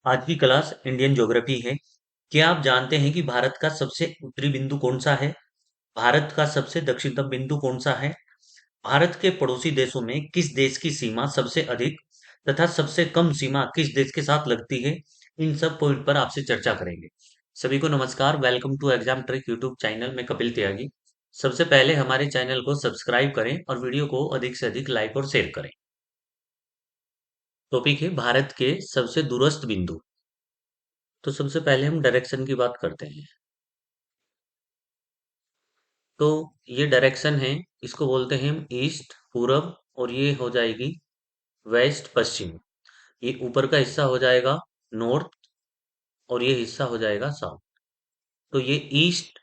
आज की class Indian geography है। क्या आप जानते हैं कि भारत का सबसे उत्तरी बिंदु कौन सा है? भारत का सबसे दक्षिणतम बिंदु कौन सा है? भारत के पड़ोसी देशों में किस देश की सीमा सबसे अधिक तथा सबसे कम सीमा किस देश के साथ लगती है? इन सब पॉइंट पर आपसे चर्चा करेंगे। सभी को नमस्कार, welcome to exam trick YouTube channel में कपिल त्यागी। सबसे पहले हमारे चैनल को सब्सक्राइब करें और वीडियो को अधिक से अधिक लाइक और शेयर करें। टॉपिक है भारत के सबसे दूरस्थ बिंदु। तो सबसे पहले हम डायरेक्शन की बात करते हैं। तो ये डायरेक्शन है, इसको बोलते हैं हम ईस्ट पूरब, और ये हो जाएगी वेस्ट पश्चिम। ये ऊपर का हिस्सा हो जाएगा नॉर्थ, और ये हिस्सा हो जाएगा साउथ। तो ये ईस्ट,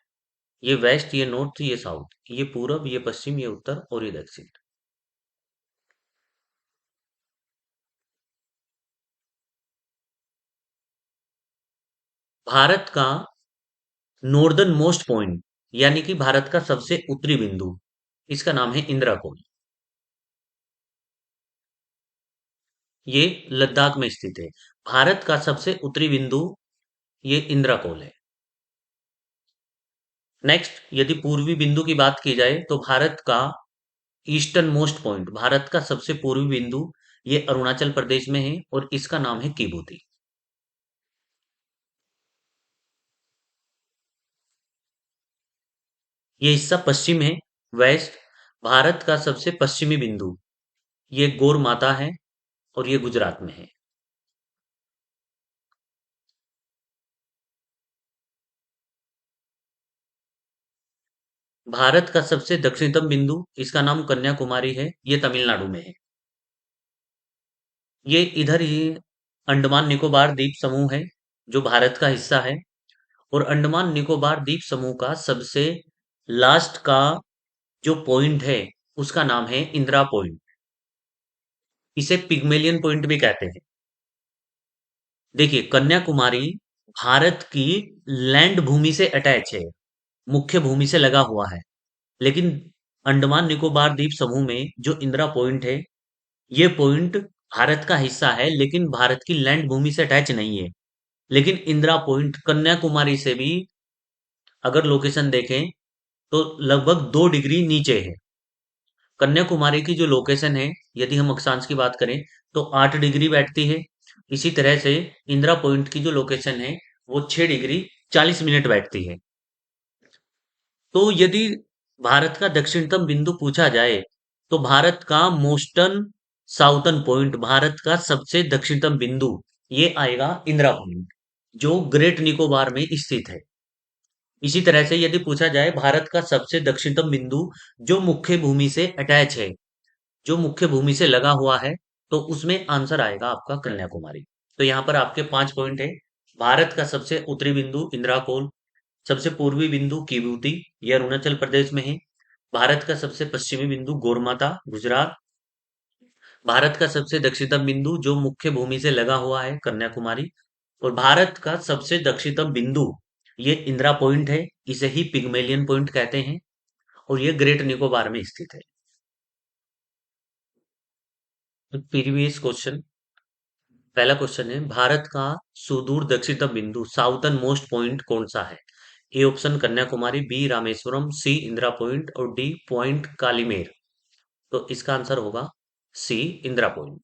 ये वेस्ट, ये नॉर्थ, ये साउथ, ये पूरब, ये पश्चिम, ये उत्तर और ये दक्षिण। भारत का नॉर्दर्न मोस्ट पॉइंट, यानी कि भारत का सबसे उत्तरी बिंदु, इसका नाम है इंदिरा कोल। ये लद्दाख में स्थित है। भारत का सबसे उत्तरी बिंदु ये इंदिरा कोल है। नेक्स्ट, यदि पूर्वी बिंदु की बात की जाए तो भारत का ईस्टर्न मोस्ट पॉइंट, भारत का सबसे पूर्वी बिंदु, ये अरुणाचल प्रदेश में है और इसका नाम है किबूती। ये हिस्सा पश्चिम है, वेस्ट। भारत का सबसे पश्चिमी बिंदु ये गौर माता है और ये गुजरात में है। भारत का सबसे दक्षिणतम बिंदु, इसका नाम कन्याकुमारी है, ये तमिलनाडु में है। ये इधर ही अंडमान निकोबार द्वीप समूह है, जो भारत का हिस्सा है। और अंडमान निकोबार द्वीप समूह का सबसे लास्ट का जो पॉइंट है उसका नाम है इंदिरा पॉइंट। इसे पिग्मेलियन पॉइंट भी कहते हैं। देखिए, कन्याकुमारी भारत की लैंड भूमि से अटैच है, मुख्य भूमि से लगा हुआ है। लेकिन अंडमान निकोबार द्वीप समूह में जो इंदिरा पॉइंट है, ये पॉइंट भारत का हिस्सा है लेकिन भारत की लैंड भूमि से अटैच नहीं है। लेकिन इंदिरा पॉइंट कन्याकुमारी से भी अगर लोकेशन देखें तो लगभग 2 डिग्री नीचे है। कन्याकुमारी की जो लोकेशन है, यदि हम अक्षांश की बात करें तो 8 डिग्री बैठती है। इसी तरह से इंदिरा पॉइंट की जो लोकेशन है वो 6 डिग्री 40 मिनट बैठती है। तो यदि भारत का दक्षिणतम बिंदु पूछा जाए तो भारत का मोस्टर्न साउथर्न पॉइंट, भारत का सबसे दक्षिणतम बिंदु, ये आएगा इंदिरा पॉइंट, जो ग्रेट निकोबार में स्थित है। इसी तरह से यदि पूछा जाए भारत का सबसे दक्षिणतम बिंदु जो मुख्य भूमि से अटैच है, जो मुख्य भूमि से लगा हुआ है, तो उसमें आंसर आएगा आपका कन्याकुमारी। तो यहाँ पर आपके 5 पॉइंट है। भारत का सबसे उत्तरी बिंदु इंदिरा कोल, सबसे पूर्वी बिंदु किबूती, यह अरुणाचल प्रदेश में है। भारत का सबसे पश्चिमी बिंदु गोरमाता, गुजरात। भारत का सबसे दक्षिणतम बिंदु जो मुख्य भूमि से लगा हुआ है, कन्याकुमारी। और भारत का सबसे दक्षिणतम बिंदु ये इंदिरा पॉइंट है, इसे ही पिग्मेलियन पॉइंट कहते हैं, और ये ग्रेट निकोबार में स्थित है। प्रीवियस क्वेश्चन, पहला क्वेश्चन है भारत का सुदूर दक्षिणतम बिंदु साउथर्न मोस्ट पॉइंट कौन सा है? A option Kanyakumari, B Rameswaram, C Indira point और डी पॉइंट कालीमेर। तो इसका आंसर होगा C Indira point.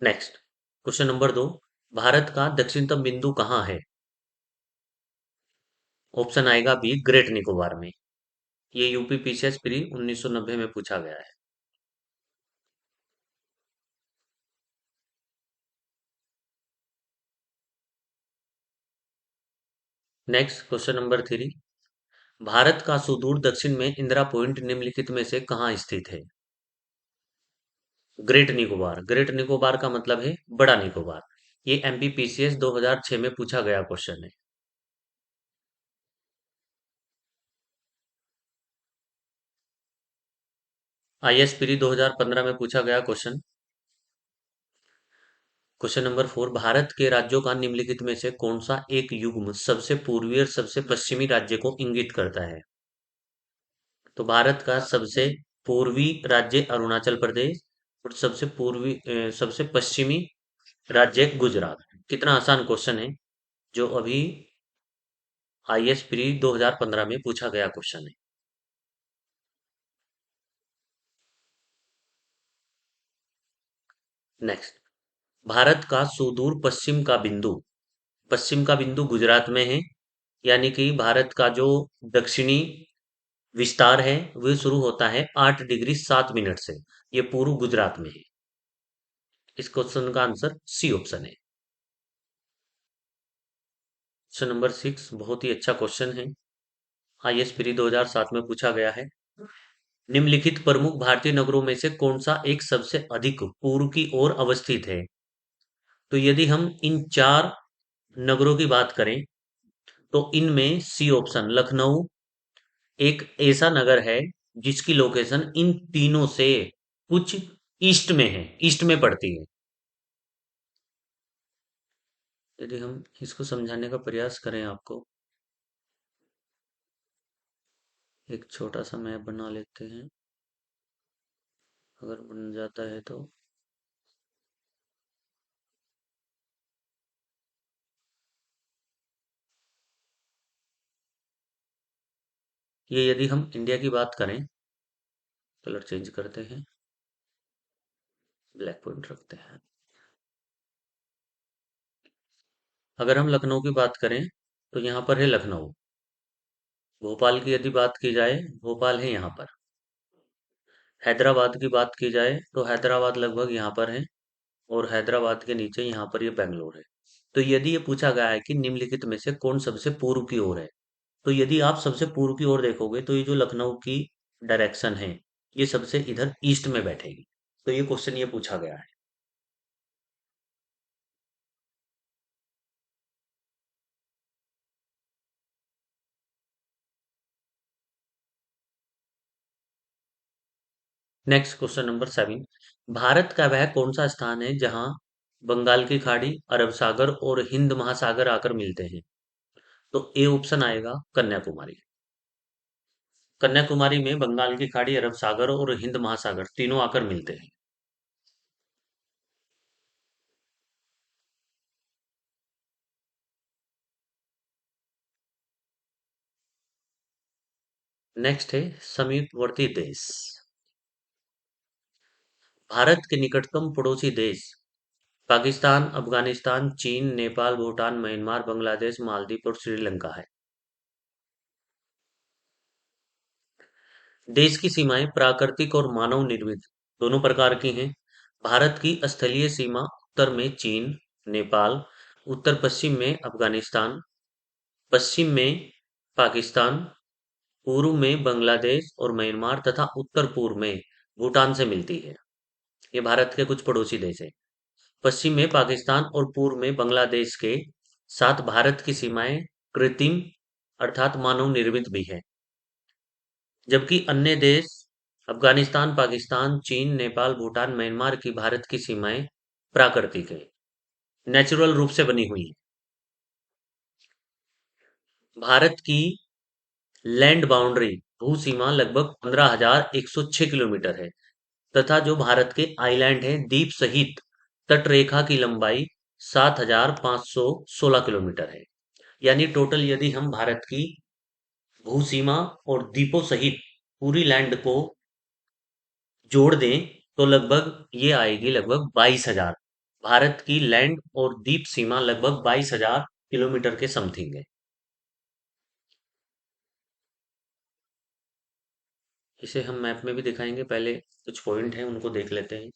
Next, question number 2, Bharat का दक्षिणतम बिंदु कहाँ है? ऑप्शन आएगा बी ग्रेट निकोबार में। ये यूपी पीसीएस प्री 1990 में पूछा गया है। नेक्स्ट, क्वेश्चन नंबर 3, भारत का सुदूर दक्षिण में इंदिरा पॉइंट निम्नलिखित में से कहाँ स्थित है? ग्रेट निकोबार, ग्रेट निकोबार का मतलब है बड़ा निकोबार। ये एमपी पीसीएस 2006 में पूछा गया क्वेश्चन है। आईएएस प्री 2015 में पूछा गया क्वेश्चन। क्वेश्चन नंबर 4, भारत के राज्यों का निम्नलिखित में से कौन सा एक युग्म सबसे पूर्वी और सबसे पश्चिमी राज्य को इंगित करता है? तो भारत का सबसे पूर्वी राज्य अरुणाचल प्रदेश और सबसे पश्चिमी राज्य गुजरात। कितना आसान क्वेश्चन है, जो अभी आईएएस प्री 2015 में पूछा गया क्वेश्चन है। नेक्स्ट, भारत का सुदूर पश्चिम का बिंदु गुजरात में है। यानी कि भारत का जो दक्षिणी विस्तार है वह शुरू होता है 8 डिग्री 7 मिनट से। ये पूर्व गुजरात में है। इस क्वेश्चन का आंसर सी ऑप्शन है। क्वेश्चन नंबर 6 बहुत ही अच्छा क्वेश्चन है, आईएएस प्री 2007 में पूछा गया है। निम्नलिखित प्रमुख भारतीय नगरों में से कौन सा एक सबसे अधिक पूर्व की ओर अवस्थित है? तो यदि हम इन चार नगरों की बात करें तो इनमें सी ऑप्शन लखनऊ एक ऐसा नगर है जिसकी लोकेशन इन तीनों से कुछ ईस्ट में है, ईस्ट में पड़ती है। यदि हम इसको समझाने का प्रयास करें आपको, एक छोटा सा मैप बना लेते हैं, अगर बन जाता है तो। ये यदि हम इंडिया की बात करें, कलर चेंज करते हैं, ब्लैक पॉइंट रखते हैं। अगर हम लखनऊ की बात करें तो यहाँ पर है लखनऊ। भोपाल की यदि बात की जाए, भोपाल है यहाँ पर। हैदराबाद की बात की जाए तो हैदराबाद लगभग यहाँ पर है, और हैदराबाद के नीचे यहाँ पर ये बेंगलोर है। तो यदि ये पूछा गया है कि निम्नलिखित में से कौन सबसे पूर्व की ओर है, तो यदि आप सबसे पूर्व की ओर देखोगे तो ये जो लखनऊ की डायरेक्शन है, ये सबसे इधर ईस्ट में बैठेगी। तो ये क्वेश्चन ये पूछा गया है। नेक्स्ट क्वेश्चन नंबर 7, भारत का वह कौन सा स्थान है जहां बंगाल की खाड़ी, अरब सागर और हिंद महासागर आकर मिलते हैं? तो ए ऑप्शन आएगा कन्याकुमारी। कन्याकुमारी में बंगाल की खाड़ी, अरब सागर और हिंद महासागर तीनों आकर मिलते हैं। नेक्स्ट है समीपवर्ती देश। भारत के निकटतम पड़ोसी देश पाकिस्तान, अफगानिस्तान, चीन, नेपाल, भूटान, म्यांमार, बांग्लादेश, मालदीव और श्रीलंका है। देश की सीमाएं प्राकृतिक और मानव निर्मित दोनों प्रकार की हैं। भारत की स्थलीय सीमा उत्तर में चीन, नेपाल, उत्तर पश्चिम में अफगानिस्तान, पश्चिम में पाकिस्तान, पूर्व में बांग्लादेश और म्यांमार तथा उत्तर पूर्व में भूटान से मिलती है। ये भारत के कुछ पड़ोसी देश हैं। पश्चिम में पाकिस्तान और पूर्व में बांग्लादेश के साथ भारत की सीमाएं कृत्रिम अर्थात मानव निर्मित भी है। जबकि अन्य देश अफगानिस्तान, पाकिस्तान, चीन, नेपाल, भूटान, म्यांमार की भारत की सीमाएं प्राकृतिक है, नेचुरल रूप से बनी हुई है। भारत की लैंड बाउंड्री भू सीमा लगभग 15,106 किलोमीटर है, तथा जो भारत के आइलैंड हैं द्वीप सहित तटरेखा की लंबाई 7,516 किलोमीटर है। यानी टोटल यदि हम भारत की भू सीमा और द्वीपों सहित पूरी लैंड को जोड़ दें तो लगभग ये आएगी लगभग 22,000। भारत की लैंड और द्वीप सीमा लगभग 22,000 किलोमीटर के समथिंग है। इसे हम मैप में भी दिखाएंगे, पहले कुछ पॉइंट हैं उनको देख लेते हैं।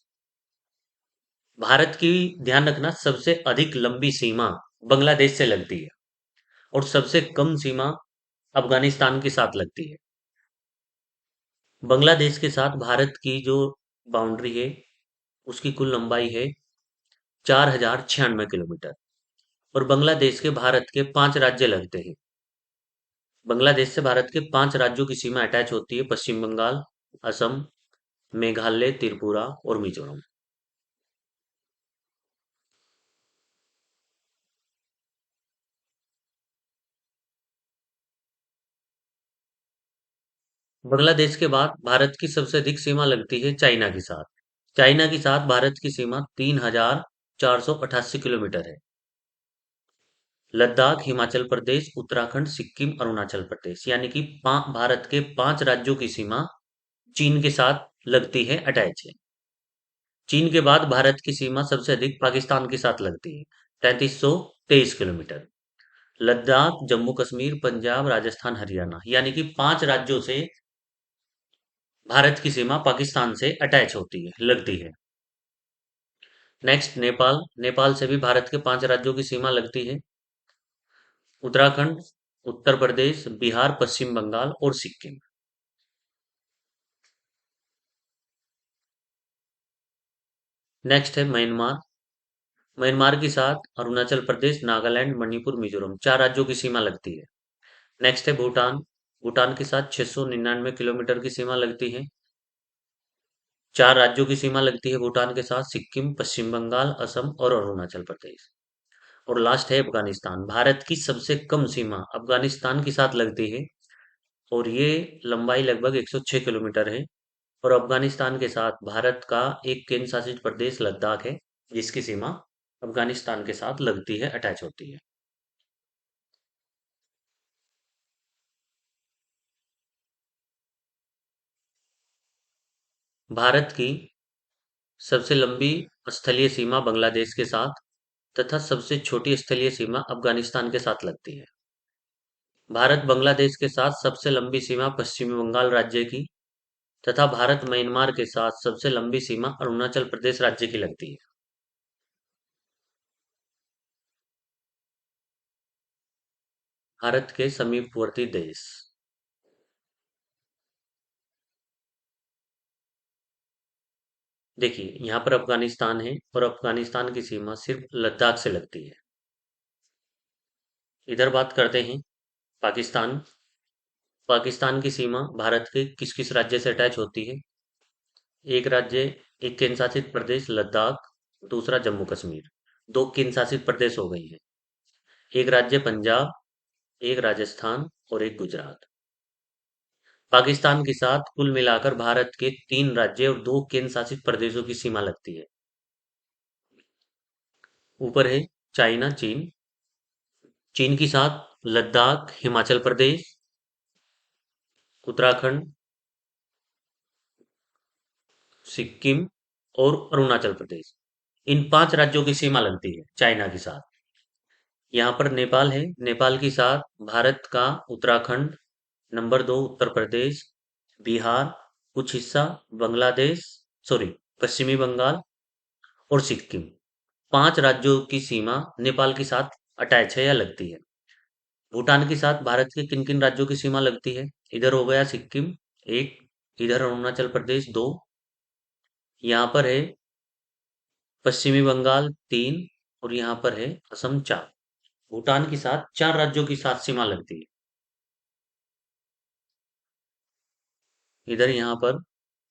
भारत की, ध्यान रखना, सबसे अधिक लंबी सीमा बांग्लादेश से लगती है और सबसे कम सीमा अफगानिस्तान के साथ लगती है। बांग्लादेश के साथ भारत की जो बाउंड्री है उसकी कुल लंबाई है 4,096 किलोमीटर, और बांग्लादेश के भारत के 5 राज्य लगते हैं। बांग्लादेश से भारत के 5 राज्यों की सीमा अटैच होती है: पश्चिम बंगाल, असम, मेघालय, त्रिपुरा और मिजोरम। बांग्लादेश के बाद भारत की सबसे अधिक सीमा लगती है चाइना के साथ। चाइना के साथ भारत की सीमा 3,488 किलोमीटर है। लद्दाख, हिमाचल प्रदेश, उत्तराखंड, सिक्किम, अरुणाचल प्रदेश यानी कि भारत के 5 राज्यों की सीमा चीन के साथ लगती है, अटैच है। चीन के बाद भारत की सीमा सबसे अधिक पाकिस्तान के साथ लगती है, 3323 किलोमीटर। लद्दाख, जम्मू कश्मीर, पंजाब, राजस्थान, हरियाणा यानी कि 5 राज्यों से भारत की सीमा पाकिस्तान से अटैच होती है, लगती है। नेक्स्ट नेपाल। नेपाल से भी भारत के 5 राज्यों की सीमा लगती है। उत्तराखंड, उत्तर प्रदेश, बिहार, पश्चिम बंगाल और सिक्किम। नेक्स्ट है म्यांमार। म्यांमार के साथ अरुणाचल प्रदेश, नागालैंड, मणिपुर, मिजोरम 4 राज्यों की सीमा लगती है। नेक्स्ट है भूटान। भूटान के साथ 699 किलोमीटर की सीमा लगती है। 4 राज्यों की सीमा लगती है भूटान के साथ, सिक्किम, पश्चिम बंगाल, असम और अरुणाचल प्रदेश। और लास्ट है अफगानिस्तान। भारत की सबसे कम सीमा अफगानिस्तान के साथ लगती है और ये लंबाई लगभग 106 किलोमीटर है। और अफगानिस्तान के साथ भारत का एक केंद्र शासित प्रदेश लद्दाख है, जिसकी सीमा अफगानिस्तान के साथ लगती है, अटैच होती है। भारत की सबसे लंबी स्थलीय सीमा बांग्लादेश के साथ तथा सबसे छोटी स्थलीय सीमा अफगानिस्तान के साथ लगती है। भारत बांग्लादेश के साथ सबसे लंबी सीमा पश्चिमी बंगाल राज्य की तथा भारत म्यांमार के साथ सबसे लंबी सीमा अरुणाचल प्रदेश राज्य की लगती है। भारत के समीपवर्ती देश। देखिए, यहाँ पर अफगानिस्तान है और अफगानिस्तान की सीमा सिर्फ लद्दाख से लगती है। इधर बात करते हैं पाकिस्तान। पाकिस्तान की सीमा भारत के किस किस राज्य से अटैच होती है? एक राज्य, एक केंद्र शासित प्रदेश लद्दाख, दूसरा जम्मू कश्मीर। दो केंद्र शासित प्रदेश हो गई हैं। एक राज्य पंजाब, एक राजस्थान और एक गुजरात। पाकिस्तान के साथ कुल मिलाकर भारत के 3 राज्य और 2 केंद्र शासित प्रदेशों की सीमा लगती है। ऊपर है चाइना, चीन। चीन के साथ लद्दाख, हिमाचल प्रदेश, उत्तराखंड, सिक्किम और अरुणाचल प्रदेश। इन 5 राज्यों की सीमा लगती है चाइना के साथ। यहाँ पर नेपाल है। नेपाल के साथ भारत का उत्तराखंड, नंबर 2 उत्तर प्रदेश, बिहार, कुछ हिस्सा बांग्लादेश, सॉरी, पश्चिमी बंगाल और सिक्किम। 5 राज्यों की सीमा नेपाल के साथ अटैच है या लगती है। भूटान के साथ भारत के किन किन राज्यों की सीमा लगती है? इधर हो गया सिक्किम एक, इधर अरुणाचल प्रदेश दो, यहाँ पर है पश्चिमी बंगाल तीन और यहाँ पर है असम चार। भूटान के साथ 4 राज्यों की साथ सीमा लगती है। इधर यहाँ पर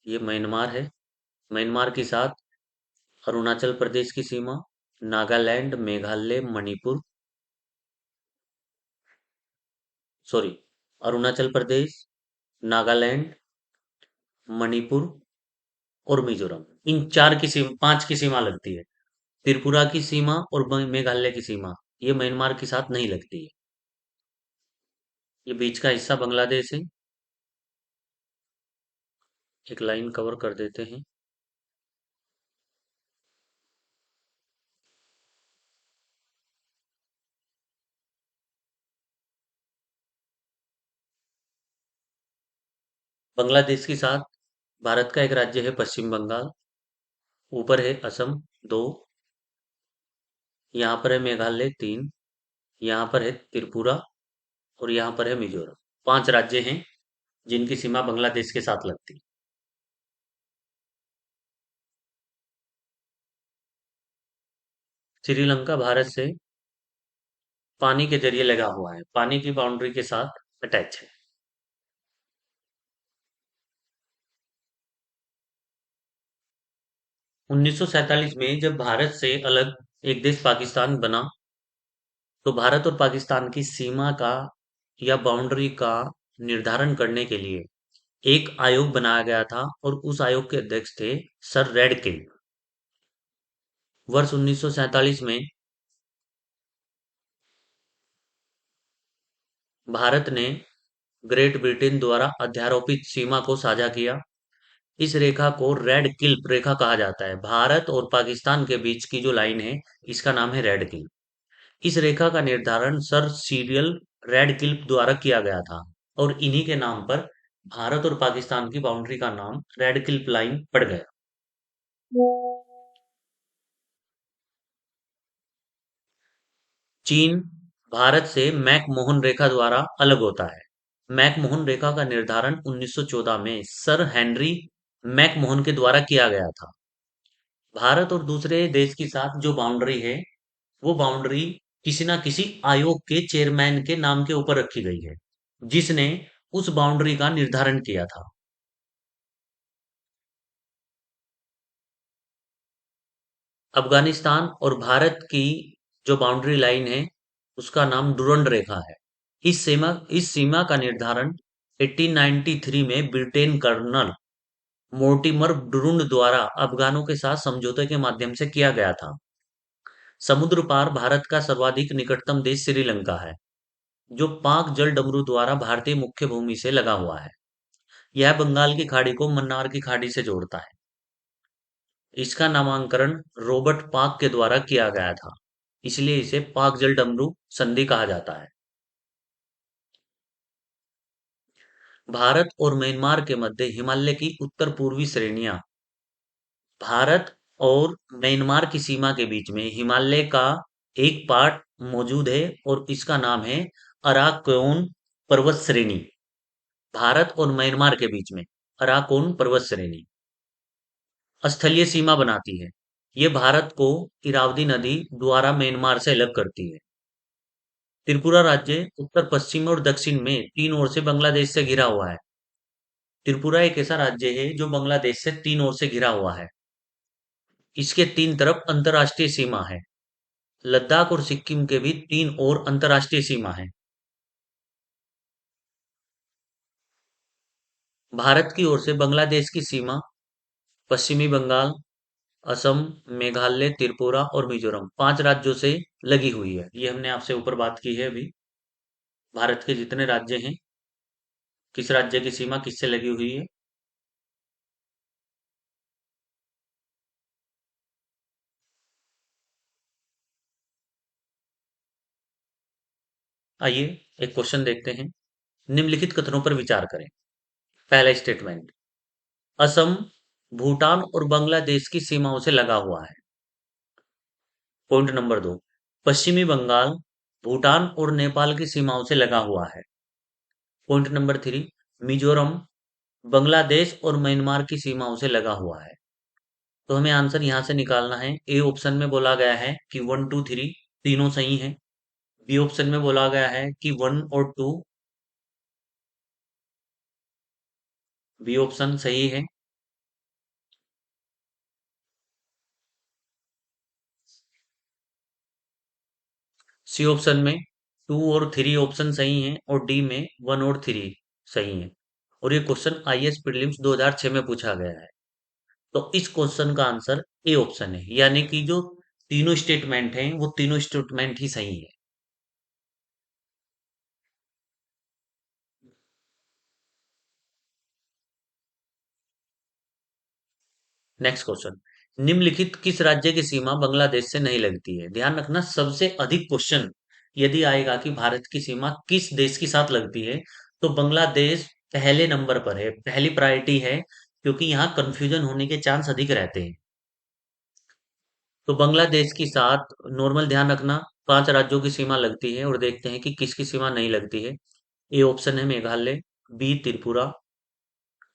ये म्यांमार है। म्यांमार के साथ अरुणाचल प्रदेश की सीमा, नागालैंड, मेघालय, मणिपुर, सॉरी, अरुणाचल प्रदेश, नागालैंड, मणिपुर और मिजोरम। इन 5 की सीमा लगती है। त्रिपुरा की सीमा और मेघालय की सीमा ये म्यांमार के साथ नहीं लगती है। ये बीच का हिस्सा बांग्लादेश है। एक लाइन कवर कर देते हैं। बांग्लादेश के साथ भारत का एक राज्य है पश्चिम बंगाल। ऊपर है असम दो, यहाँ पर है मेघालय तीन, यहाँ पर है त्रिपुरा और यहाँ पर है मिजोरम। 5 राज्य हैं जिनकी सीमा बांग्लादेश के साथ लगती है। श्रीलंका भारत से पानी के जरिए लगा हुआ है, पानी की बाउंड्री के साथ अटैच है। 1947 में जब भारत से अलग एक देश पाकिस्तान बना, तो भारत और पाकिस्तान की सीमा का या बाउंड्री का निर्धारण करने के लिए एक आयोग बनाया गया था और उस आयोग के अध्यक्ष थे सर रेडकिन। वर्ष 1947 में भारत ने ग्रेट ब्रिटेन द्वारा अध्यारोपित सीमा को साझा किया। इस रेखा को रेड किल्प रेखा कहा जाता है। भारत और पाकिस्तान के बीच की जो लाइन है, इसका नाम है रेड किल्प। इस रेखा का निर्धारण सर सीरियल रेडक्लिफ द्वारा किया गया था और इन्हीं के नाम पर भारत और पाकिस्तान की बाउंड्री का नाम रेडक्लिफ लाइन पड़ गया। चीन भारत से मैकमोहन रेखा द्वारा अलग होता है। मैकमोहन रेखा का निर्धारण 1914 में सर हेनरी मैकमोहन के द्वारा किया गया था। भारत और दूसरे देश के साथ जो बाउंड्री है, वो बाउंड्री किसी ना किसी आयोग के चेयरमैन के नाम के ऊपर रखी गई है, जिसने उस बाउंड्री का निर्धारण किया था। अफगानिस्तान और भारत की जो बाउंड्री लाइन है, उसका नाम डुरंड रेखा है। इस सीमा का निर्धारण 1893 में ब्रिटेन कर्नल मोर्टिमर डुरंड द्वारा अफगानों के साथ समझौते के माध्यम से किया गया था। समुद्र पार भारत का सर्वाधिक निकटतम देश श्रीलंका है, जो पाक जल डमरू द्वारा भारतीय मुख्य भूमि से लगा हुआ है। यह बंगाल की खाड़ी को मन्नार की खाड़ी से जोड़ता है। इसका नामकरण रॉबर्ट पाक के द्वारा किया गया था, इसलिए इसे पाक जल डमरू संधि कहा जाता है। भारत और म्यांमार के मध्य हिमालय की उत्तर पूर्वी श्रेणियां। भारत और म्यांमार की सीमा के बीच में हिमालय का एक पार्ट मौजूद है और इसका नाम है अराकोन पर्वत श्रेणी। भारत और म्यांमार के बीच में अराकोन पर्वत श्रेणी स्थलीय सीमा बनाती है। ये भारत को इरावदी नदी द्वारा म्यांमार से अलग करती है। त्रिपुरा राज्य उत्तर पश्चिम और दक्षिण में तीन ओर से बांग्लादेश से घिरा हुआ है। त्रिपुरा एक ऐसा राज्य है जो बांग्लादेश से तीन ओर से घिरा हुआ है। इसके तीन तरफ अंतर्राष्ट्रीय सीमा है। लद्दाख और सिक्किम के भी तीन और अंतर्राष्ट्रीय सीमा है। भारत की ओर से बांग्लादेश की सीमा पश्चिमी बंगाल, असम, मेघालय, त्रिपुरा और मिजोरम पांच राज्यों से लगी हुई है। ये हमने आपसे ऊपर बात की है अभी। भारत के जितने राज्य हैं, किस राज्य की सीमा किससे लगी हुई है। आइए एक क्वेश्चन देखते हैं। निम्नलिखित कथनों पर विचार करें। पहला स्टेटमेंट, असम भूटान और बांग्लादेश की सीमाओं से लगा हुआ है। पॉइंट नंबर दो, पश्चिमी बंगाल भूटान और नेपाल की सीमाओं से लगा हुआ है। Point number three, Mizoram Bangladesh और म्यांमार की सीमाओं से लगा हुआ है। तो हमें आंसर यहां से निकालना है। ए ऑप्शन में बोला गया है कि वन टू थ्री तीनों सही है। बी ऑप्शन में बोला गया है कि वन और टू, बी ऑप्शन सही है। सी ऑप्शन में टू और थ्री ऑप्शन सही हैं और डी में वन और थ्री सही हैं। और ये क्वेश्चन आईएएस प्रीलिम्स 2006 में पूछा गया है। तो इस क्वेश्चन का आंसर ए ऑप्शन है, यानी कि जो तीनों स्टेटमेंट हैं वो तीनों स्टेटमेंट ही सही है। नेक्स्ट क्वेश्चन, निम्नलिखित किस राज्य की सीमा बांग्लादेश से नहीं लगती है। ध्यान रखना, सबसे अधिक क्वेश्चन यदि आएगा कि भारत की सीमा किस देश के साथ लगती है, तो बांग्लादेश पहले नंबर पर है, पहली प्रायोरिटी है, क्योंकि यहाँ कंफ्यूजन होने के चांस अधिक रहते हैं। तो बांग्लादेश के साथ नॉर्मल ध्यान रखना, पांच राज्यों की सीमा लगती है और देखते हैं कि किसकी सीमा नहीं लगती है। ए ऑप्शन है मेघालय, बी त्रिपुरा,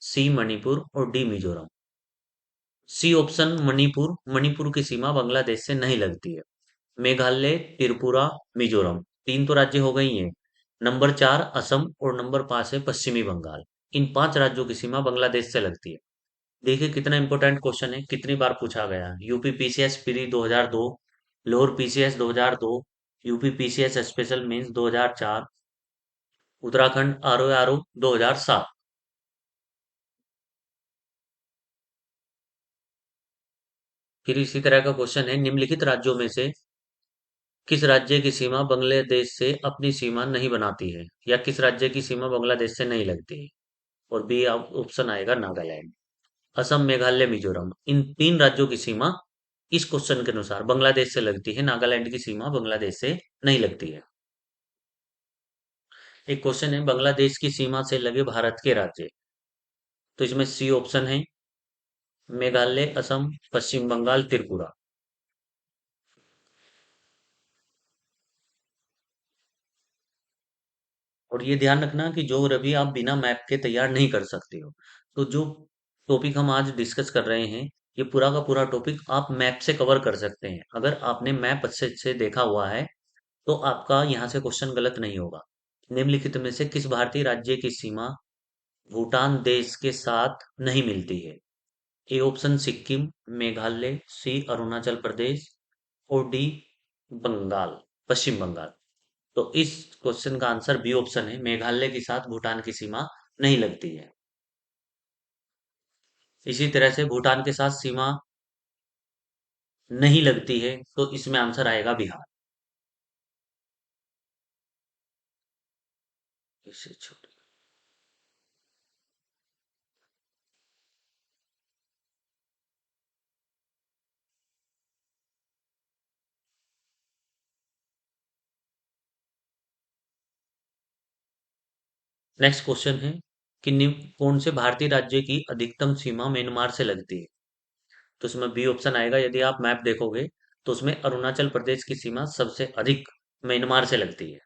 सी मणिपुर और D Mizoram. C option Manipur, Manipur की सीमा बांग्लादेश से नहीं लगती है। मेघालय, त्रिपुरा, मिजोरम तीन तो राज्य हो गई हैं। नंबर चार असम और नंबर पांच है पश्चिमी बंगाल। इन पांच राज्यों की सीमा बांग्लादेश से लगती है। देखिए कितना इंपॉर्टेंट क्वेश्चन है, कितनी बार पूछा गया। UP PCS pre 2002, lower PCS 2002, UP PCS special mains 2004, Uttarakhand RO 2007। फिर इसी तरह का क्वेश्चन है, निम्नलिखित राज्यों में से किस राज्य की सीमा बांग्लादेश से अपनी सीमा नहीं बनाती है, या किस राज्य की सीमा बांग्लादेश से नहीं लगती है? और बी ऑप्शन आएगा नागालैंड। असम, मेघालय, मिजोरम, इन तीन राज्यों की सीमा इस क्वेश्चन के अनुसार बांग्लादेश से लगती है, नागालैंड की सीमा बांग्लादेश से नहीं लगती है। एक क्वेश्चन है, बांग्लादेश की सीमा से लगे भारत के राज्य, तो इसमें सी ऑप्शन है, मेघालय, असम, पश्चिम बंगाल, त्रिपुरा। और ये ध्यान रखना कि जो रवि आप बिना मैप के तैयार नहीं कर सकते हो। तो जो टॉपिक हम आज डिस्कस कर रहे हैं, ये पूरा का पूरा टॉपिक आप मैप से कवर कर सकते हैं। अगर आपने मैप अच्छे से देखा हुआ है तो आपका यहाँ से क्वेश्चन गलत नहीं होगा। निम्नलिखित में से किस भारतीय राज्य की सीमा भूटान देश के साथ नहीं मिलती है? ए ऑप्शन सिक्किम, मेघालय, सी अरुणाचल प्रदेश, और डी बंगाल, पश्चिम बंगाल। तो इस क्वेश्चन का आंसर बी ऑप्शन है, मेघालय के साथ भूटान की सीमा नहीं लगती है। इसी तरह से भूटान के साथ सीमा नहीं लगती है, तो इसमें आंसर आएगा बिहार। इससे छोटी। नेक्स्ट क्वेश्चन है कि निम्न कौन से भारतीय राज्य की अधिकतम सीमा म्यांमार से लगती है? तो उसमें बी ऑप्शन आएगा। यदि आप मैप देखोगे तो उसमें अरुणाचल प्रदेश की सीमा सबसे अधिक म्यांमार से लगती है।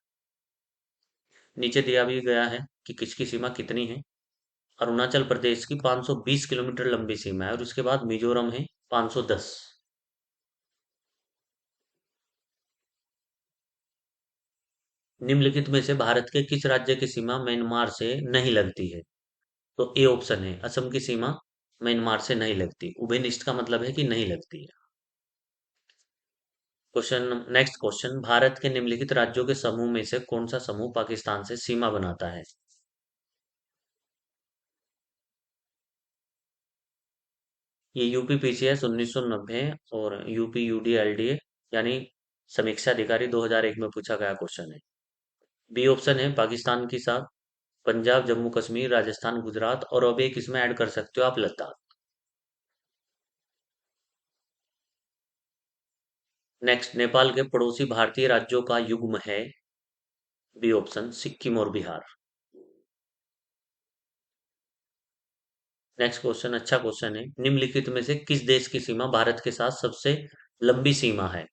नीचे दिया भी गया है कि किसकी सीमा कितनी है। अरुणाचल प्रदेश की 520 किलोमीटर लंबी सीमा है, और उसके बाद मिजोरम है 510। निम्नलिखित में से भारत के किस राज्य की सीमा म्यांमार से नहीं लगती है? तो ए ऑप्शन है, असम की सीमा म्यांमार से नहीं लगती। उभयनिष्ठ का मतलब है कि नहीं लगती है। क्वेश्चन नेक्स्ट क्वेश्चन, भारत के निम्नलिखित राज्यों के समूह में से कौन सा समूह पाकिस्तान से सीमा बनाता है? ये यूपी पीसीएस 1990 और यूपी यूडीएलडीए यानी समीक्षा अधिकारी 2001 में पूछा गया क्वेश्चन है। बी ऑप्शन है, पाकिस्तान के साथ पंजाब, जम्मू कश्मीर, राजस्थान, गुजरात, और अब एक इसमें ऐड कर सकते हो आप, लद्दाख। नेक्स्ट, नेपाल के पड़ोसी भारतीय राज्यों का युग्म है। बी ऑप्शन, सिक्किम और बिहार। नेक्स्ट क्वेश्चन अच्छा क्वेश्चन है, निम्नलिखित में से किस देश की सीमा भारत के साथ सबसे लंबी सीमा है?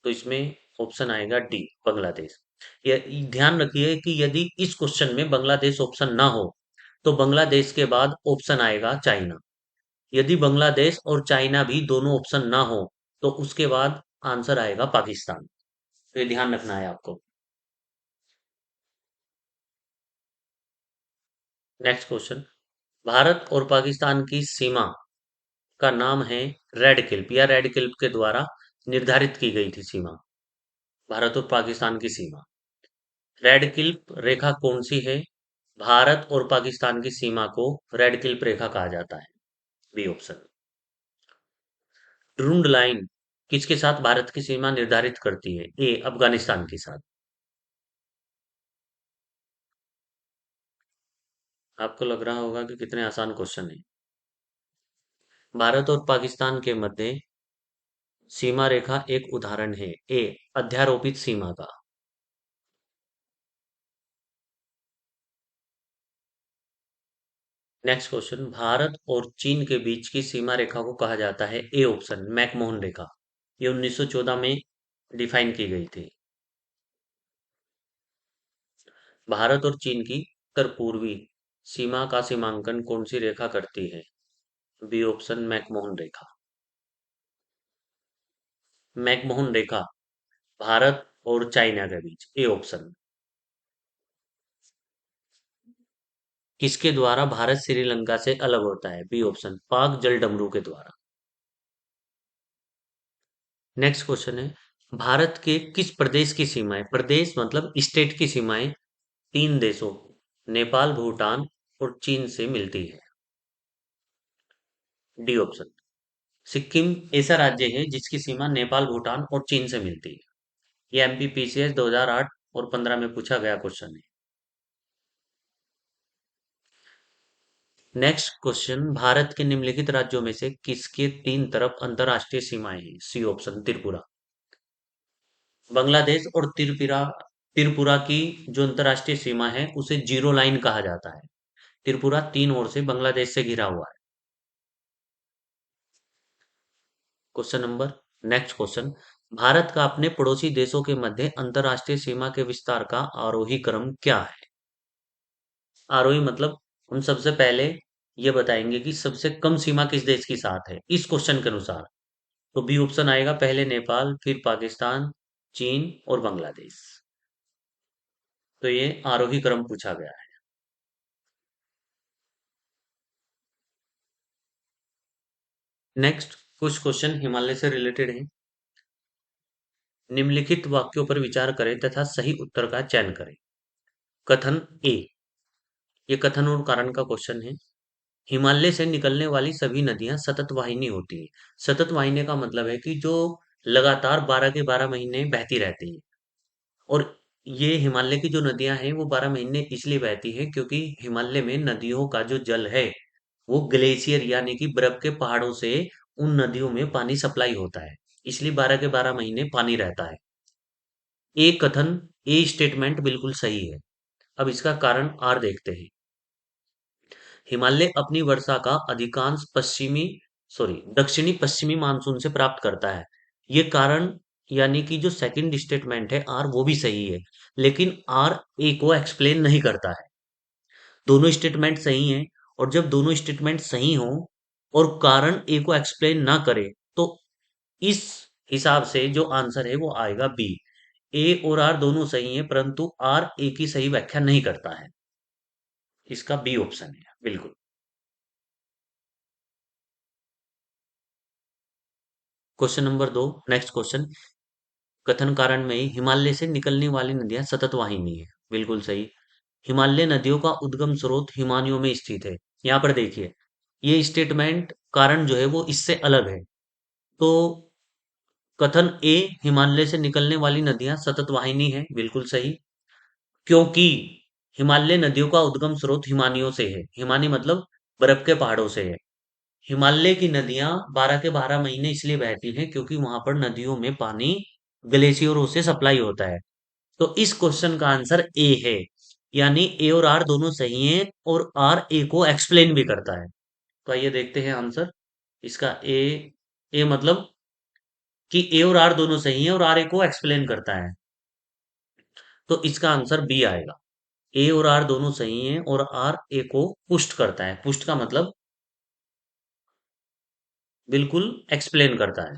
तो इसमें ऑप्शन आएगा डी, बांग्लादेश। ये ध्यान रखिए कि यदि इस क्वेश्चन में बांग्लादेश ऑप्शन ना हो तो बांग्लादेश के बाद ऑप्शन आएगा चाइना। यदि बांग्लादेश और चाइना भी दोनों ऑप्शन ना हो तो उसके बाद आंसर आएगा पाकिस्तान। तो ये ध्यान रखना है आपको। नेक्स्ट क्वेश्चन, भारत और पाकिस्तान की सीमा का नाम है रेड क्लिफ, या रेड क्लिफ के द्वारा निर्धारित की गई थी सीमा। भारत और पाकिस्तान की सीमा रेड क्लिफ रेखा कौन सी है? भारत और पाकिस्तान की सीमा को रेड क्लिफ रेखा कहा जाता है। B option. ड्रून्ड लाइन किसके साथ भारत की सीमा निर्धारित करती है? ए अफगानिस्तान के साथ। आपको लग रहा होगा कि कितने आसान क्वेश्चन है। भारत और पाकिस्तान के मध्य सीमा रेखा एक उदाहरण है। ए अध्यारोपित सीमा का। नेक्स्ट क्वेश्चन, भारत और चीन के बीच की सीमा रेखा को कहा जाता है। ए ऑप्शन, मैकमोहन रेखा। ये 1914 में डिफाइन की गई थी। भारत और चीन की उत्तर पूर्वी सीमा का सीमांकन कौन सी रेखा करती है? बी ऑप्शन, मैकमोहन रेखा। मैकमोहन रेखा भारत और चाइना के बीच। A option. किसके द्वारा भारत श्रीलंका से अलग होता है? बी ऑप्शन, पाक जलडमरू के द्वारा। नेक्स्ट क्वेश्चन है, भारत के किस प्रदेश की सीमाएं, प्रदेश मतलब स्टेट की सीमाएं, तीन देशों नेपाल, भूटान और चीन से मिलती है? D option. सिक्किम ऐसा राज्य है जिसकी सीमा नेपाल, भूटान और चीन से मिलती है। ये एमपीपीसीएस 2008 और 15 में पूछा गया क्वेश्चन है। नेक्स्ट क्वेश्चन, भारत के निम्नलिखित राज्यों में से किसके तीन तरफ अंतरराष्ट्रीय सीमाएं हैं? C option Tripura. बांग्लादेश और त्रिपुरा त्रिपुरा की जो अंतरराष्ट्रीय सीमा है उसे जीरो लाइन कहा जाता है। त्रिपुरा तीन ओर से बांग्लादेश से घिरा हुआ है। Question number next question, Bharat का अपने पड़ोसी देशों के मध्य अंतरराष्ट्रीय सीमा के विस्तार का आरोही क्रम क्या है? आरोही मतलब हम सबसे पहले ये बताएंगे कि सबसे कम सीमा किस देश के साथ है इस क्वेश्चन के अनुसार। तो बी ऑप्शन आएगा, पहले नेपाल, फिर पाकिस्तान, चीन और बांग्लादेश। तो ये आरोही क्रम पूछा गया है। नेक्स्ट कुछ क्वेश्चन हिमालय से रिलेटेड है। निम्नलिखित वाक्यों पर विचार करें तथा सही उत्तर का चयन करें। कथन ए, ये कथन और कारण का क्वेश्चन है। हिमालय से निकलने वाली सभी नदियां सतत वाहिनी होती है। सतत वाहिनी का मतलब है कि जो लगातार 12 के 12 महीने बहती रहती है। और ये हिमालय की जो नदियां हैं वो 12 महीने इसलिए बहती है क्योंकि हिमालय में नदियों का जो जल है वो ग्लेशियर यानी कि बर्फ के पहाड़ों से उन नदियों में पानी सप्लाई होता है। इसलिए 12 के 12 महीने पानी रहता है। ए कथन, ए स्टेटमेंट बिल्कुल सही है। अब इसका कारण आर देखते हैं। हिमालय अपनी वर्षा का अधिकांश दक्षिणी पश्चिमी मानसून से प्राप्त करता है। ये कारण यानी कि जो सेकंड स्टेटमेंट है आर वो भी सही है, लेकिन आर ए को एक्सप्लेन नहीं करता है। दोनों स्टेटमेंट सही हैं, और जब दोनों स्टेटमेंट सही हो और कारण ए को एक्सप्लेन ना करे तो इस हिसाब से जो आंसर है वो आएगा बी। ए और आर दोनों सही हैं परंतु आर ए की सही व्याख्या नहीं करता है। इसका बी ऑप्शन है बिल्कुल। क्वेश्चन नंबर 2, नेक्स्ट क्वेश्चन, कथन कारण में ही हिमालय से निकलने वाली नदियां सतत वाहिनी है। बिल्कुल सही। हिमालय नदियों का उद्गम स्रोत हिमानियों में स्थित है। यहाँ पर देखिए, ये स्टेटमेंट कारण जो है वो इससे अलग है। तो कथन ए, हिमालय से निकलने वाली नदियां सतत वाहिनी है, बिल्कुल सही। क्योंकि हिमालय नदियों का उद्गम स्रोत हिमानियों से है। हिमानी मतलब बर्फ के पहाड़ों से है। हिमालय की नदियां 12 के 12 महीने इसलिए बहती हैं क्योंकि वहां पर नदियों में पानी ग्लेशियरों से सप्लाई होता है। तो इस क्वेश्चन का आंसर ए है। यानी ए और आर दोनों सही हैं और आर ए को एक्सप्लेन भी करता है। तो आइए देखते हैं आंसर इसका। ए मतलब कि ए और आर दोनों सही हैं और आर ए को एक्सप्लेन करता है। तो इसका आंसर बी आएगा। ए और आर दोनों सही हैं और आर ए को पुष्ट करता है। पुष्ट का मतलब बिल्कुल एक्सप्लेन करता है।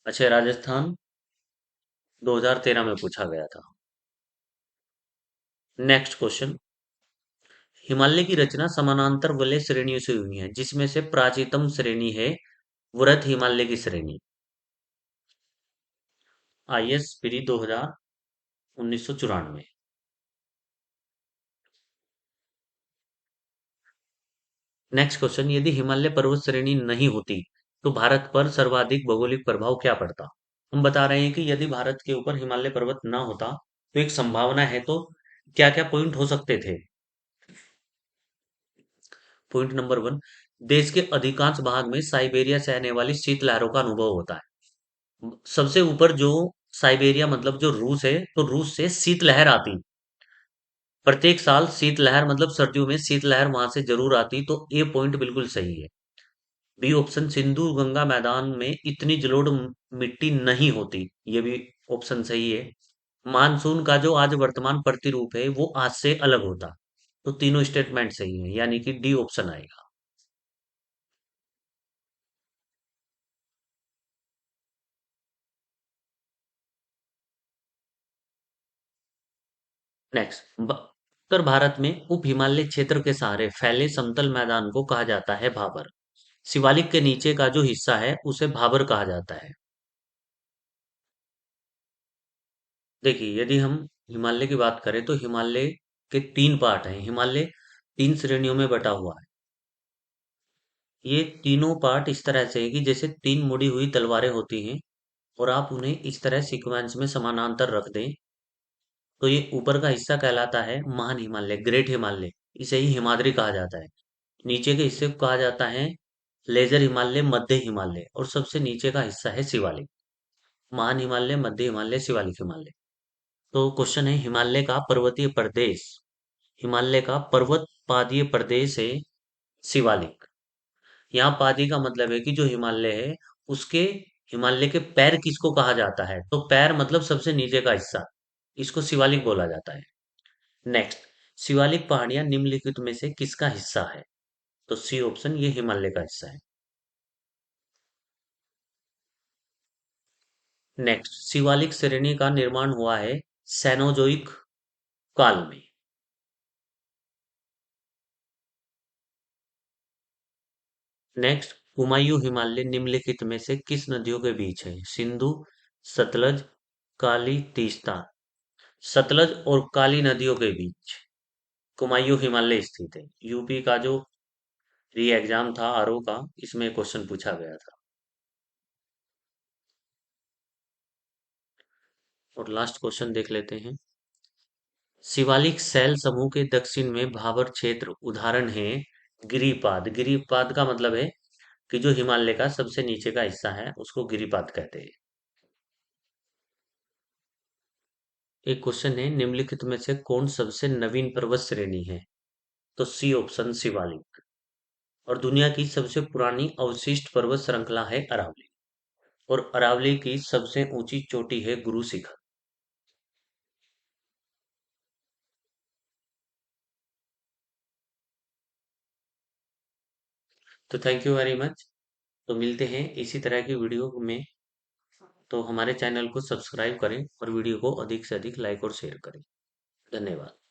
अच्छा, राजस्थान 2013 में पूछा गया था। नेक्स्ट क्वेश्चन, हिमालय की रचना समानांतर वलय श्रेणियों से हुई है जिसमें से प्राचीनतम श्रेणी है वृहत हिमालय की श्रेणी। IS Piri 2000 1994। नेक्स्ट क्वेश्चन, यदि हिमालय पर्वत श्रेणी नहीं होती तो भारत पर सर्वाधिक भौगोलिक प्रभाव क्या पड़ता? हम बता रहे हैं कि यदि भारत के ऊपर हिमालय पर्वत ना होता तो एक संभावना है, तो क्या क्या पॉइंट हो सकते थे? पॉइंट नंबर 1, देश के अधिकांश भाग में साइबेरिया से आने वाली शीतलहरों का अनुभव होता है। सबसे ऊपर जो साइबेरिया मतलब जो रूस है, तो रूस से शीतलहर आती प्रत्येक साल। शीतलहर मतलब सर्दियों में शीतलहर वहां से जरूर आती। तो ए पॉइंट बिल्कुल सही है। बी ऑप्शन, सिंधु गंगा मैदान में इतनी जलोढ़ मिट्टी नहीं होती, ये भी ऑप्शन सही है। मानसून का जो आज वर्तमान प्रतिरूप है वो आज से अलग होता। तो तीनों स्टेटमेंट सही है, यानी कि डी ऑप्शन आएगा। नेक्स्ट, उत्तर भारत में उप हिमालय क्षेत्र के सहारे फैले समतल मैदान को कहा जाता है भाबर। शिवालिक के नीचे का जो हिस्सा है उसे भाबर कहा जाता है। देखिए, यदि हम हिमालय की बात करें तो हिमालय के तीन पार्ट हैं। हिमालय तीन श्रेणियों में बटा हुआ है। ये तीनों पार्ट इस तरह से है कि जैसे तीन मुड़ी हुई तलवारें होती हैं और आप उन्हें इस तरह सीक्वेंस में समानांतर रख दें, तो ये ऊपर का हिस्सा कहलाता है महान हिमालय, ग्रेट हिमालय। इसे ही हिमाद्री कहा जाता है। नीचे के हिस्से को कहा जाता है लेजर हिमालय, मध्य हिमालय, और सबसे नीचे का हिस्सा है शिवालिक। महान हिमालय, मध्य हिमालय, शिवालिक हिमालय। तो क्वेश्चन है, हिमालय का पर्वतीय प्रदेश, हिमालय का पर्वत पादीय प्रदेश है शिवालिक। यहाँ पादी का मतलब है कि जो हिमालय है उसके, हिमालय के पैर किसको कहा जाता है, तो पैर मतलब सबसे नीचे का हिस्सा, इसको शिवालिक बोला जाता है। नेक्स्ट, शिवालिक पहाड़ियां निम्नलिखित में से किसका हिस्सा है, तो सी ऑप्शन, ये हिमालय का हिस्सा है। नेक्स्ट, शिवालिक श्रेणी का निर्माण हुआ है सेनोजोइक काल में। नेक्स्ट, हुमायूं हिमालय निम्नलिखित में से किस नदियों के बीच है, सिंधु, सतलज, काली, तीस्ता। सतलज और काली नदियों के बीच कुमायूं हिमालय स्थित है। यूपी का जो री एग्जाम था आरओ का, इसमें क्वेश्चन पूछा गया था। और लास्ट क्वेश्चन देख लेते हैं। शिवालिक शैल समूह के दक्षिण में भाबर क्षेत्र उदाहरण है गिरिपाद। गिरिपाद का मतलब है कि जो हिमालय का सबसे नीचे का हिस्सा है उसको गिरिपाद कहते हैं। एक क्वेश्चन है, निम्नलिखित में से कौन सबसे नवीन पर्वत श्रेणी है, तो सी ऑप्शन, शिवालिक। और दुनिया की सबसे पुरानी अवशिष्ट पर्वत श्रृंखला है अरावली। और अरावली की सबसे ऊंची चोटी है गुरु शिखर। तो थैंक यू वेरी मच। तो मिलते हैं इसी तरह की वीडियो में। तो हमारे चैनल को सब्सक्राइब करें और वीडियो को अधिक से अधिक लाइक और शेयर करें। धन्यवाद।